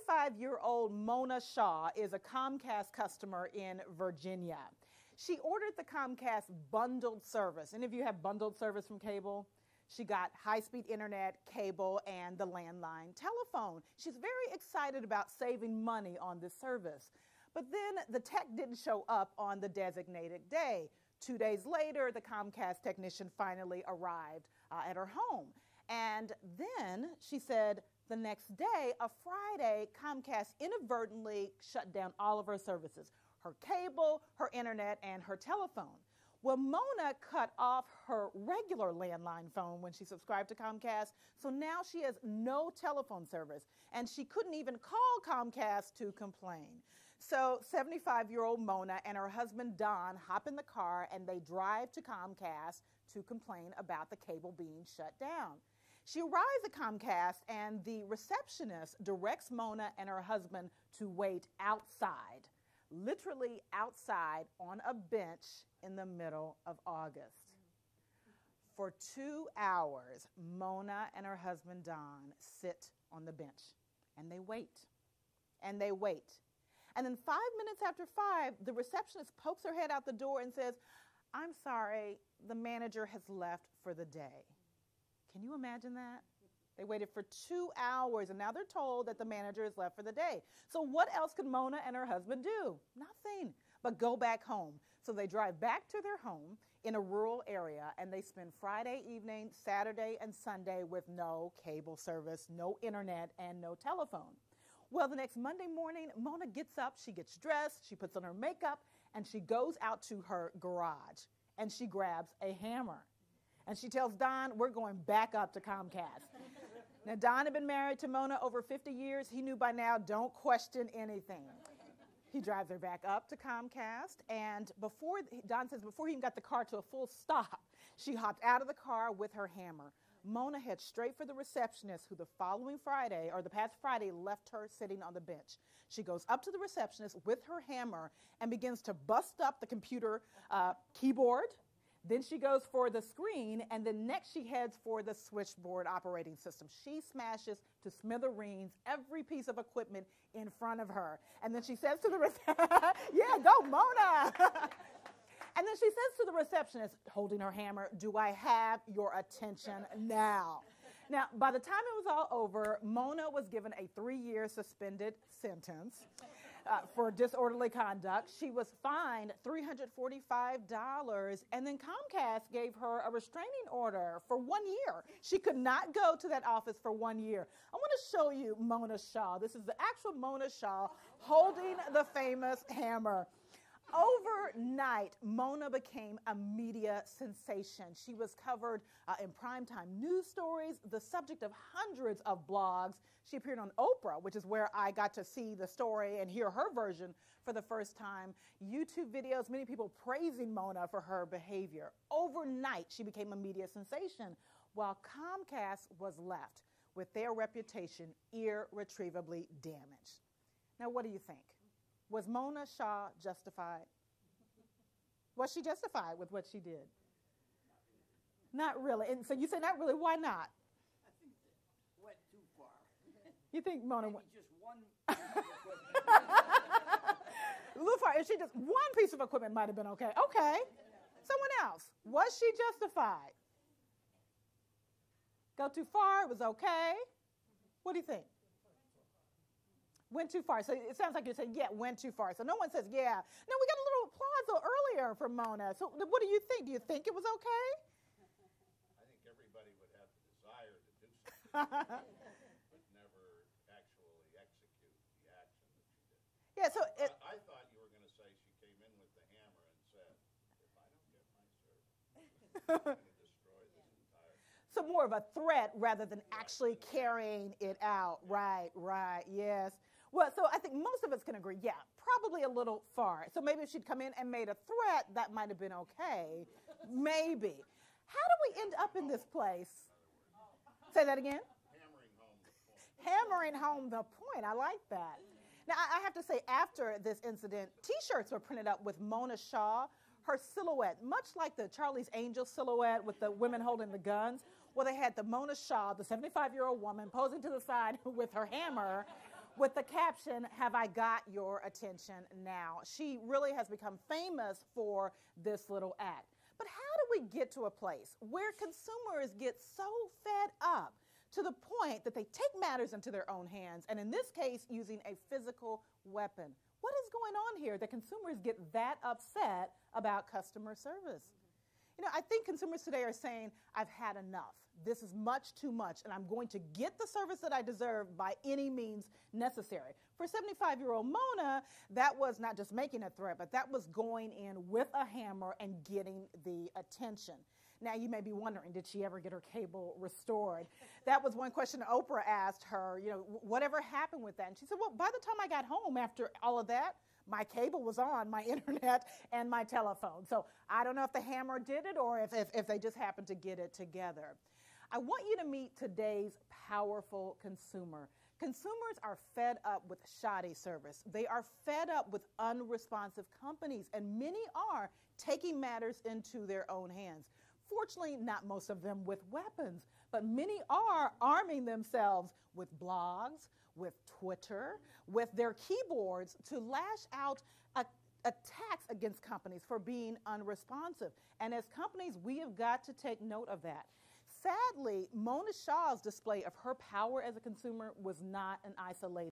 75-year-old Mona Shaw is a Comcast customer in Virginia. She ordered the Comcast bundled service. Any of you have bundled service from cable? She got high-speed internet, cable, and the landline telephone. She's very excited about saving money on this service. But then the tech didn't show up on the designated day. 2 days later, the Comcast technician finally arrived at her home. And then she said the next day, a Friday, Comcast inadvertently shut down all of her services, her cable, her internet, and her telephone. Well, Mona cut off her regular landline phone when she subscribed to Comcast, so now she has no telephone service, and she couldn't even call Comcast to complain. So 75-year-old Mona and her husband Don hop in the car, and they drive to Comcast to complain about the cable being shut down. She arrives at Comcast, and the receptionist directs Mona and her husband to wait outside, literally outside on a bench in the middle of August. For 2 hours, Mona and her husband Don sit on the bench, and they wait, and they wait. And then 5 minutes after 5, the receptionist pokes her head out the door and says, "I'm sorry, the manager has left for the day." Can you imagine that? They waited for 2 hours, and now they're told that the manager has left for the day. So what else could Mona and her husband do? Nothing but go back home. So they drive back to their home in a rural area, and they spend Friday evening, Saturday, and Sunday with no cable service, no internet, and no telephone. Well, the next Monday morning, Mona gets up, she gets dressed, she puts on her makeup, and she goes out to her garage, and she grabs a hammer. And she tells Don, "We're going back up to Comcast." Now, Don had been married to Mona over 50 years. He knew by now, don't question anything. He drives her back up to Comcast, and Don says before he even got the car to a full stop, she hopped out of the car with her hammer. Mona heads straight for the receptionist, who the past Friday left her sitting on the bench. She goes up to the receptionist with her hammer and begins to bust up the computer keyboard. Then she goes for the screen, and then next she heads for the switchboard operating system. She smashes to smithereens every piece of equipment in front of her. And then she says to the yeah, go Mona! And then she says to the receptionist, holding her hammer, "Do I have your attention now?" Now, by the time it was all over, Mona was given a 3-year suspended sentence for disorderly conduct. She was fined $345, and then Comcast gave her a restraining order for 1 year. She could not go to that office for 1 year. I want to show you Mona Shaw. This is the actual Mona Shaw holding the famous hammer. Overnight, Mona became a media sensation. She was covered in primetime news stories, the subject of hundreds of blogs. She appeared on Oprah, which is where I got to see the story and hear her version for the first time. YouTube videos, many people praising Mona for her behavior. Overnight, she became a media sensation, while Comcast was left with their reputation irretrievably damaged. Now, what do you think? Was Mona Shaw justified? Was she justified with what she did? Not really. And so you say not really. Why not? I think it went too far. You think Mona went just one piece of equipment. a little far? If she just one piece of equipment might have been okay. Okay. Someone else. Was she justified? Go too far? It was okay. What do you think? Went too far. So it sounds like you're saying, yeah, went too far. So no one says, yeah. No, we got a little applause earlier from Mona. So what do you think? Do you think it was okay? I think everybody would have the desire to do something, but never actually execute the action that she did. Yeah, so I thought you were going to say she came in with the hammer and said, if I don't get my service, I'm going to destroy this entire... So more of a threat rather than actually carrying it out. Right, yes. Well, so I think most of us can agree, yeah, probably a little far. So maybe if she'd come in and made a threat, that might have been okay. Maybe. How do we end up in this place? Say that again? Hammering home the point. Hammering home the point. I like that. Now, I have to say, after this incident, T-shirts were printed up with Mona Shaw, her silhouette, much like the Charlie's Angels silhouette with the women holding the guns. Well, they had the Mona Shaw, the 75-year-old woman, posing to the side with her hammer, with the caption, "Have I got your attention now?" She really has become famous for this little act. But how do we get to a place where consumers get so fed up to the point that they take matters into their own hands, and in this case, using a physical weapon? What is going on here that consumers get that upset about customer service? You know, I think consumers today are saying, I've had enough. This is much too much, and I'm going to get the service that I deserve by any means necessary. For 75-year-old Mona, that was not just making a threat, but that was going in with a hammer and getting the attention. Now, you may be wondering, did she ever get her cable restored? That was one question Oprah asked her, you know, whatever happened with that? And she said, well, by the time I got home after all of that, my cable was on, my internet, and my telephone. So I don't know if the hammer did it or if they just happened to get it together. I want you to meet today's powerful consumer. Consumers are fed up with shoddy service. They are fed up with unresponsive companies, and many are taking matters into their own hands. Fortunately, not most of them with weapons, but many are arming themselves with blogs, with Twitter, with their keyboards to lash out attacks against companies for being unresponsive. And as companies, we have got to take note of that. Sadly, Mona Shaw's display of her power as a consumer was not an isolated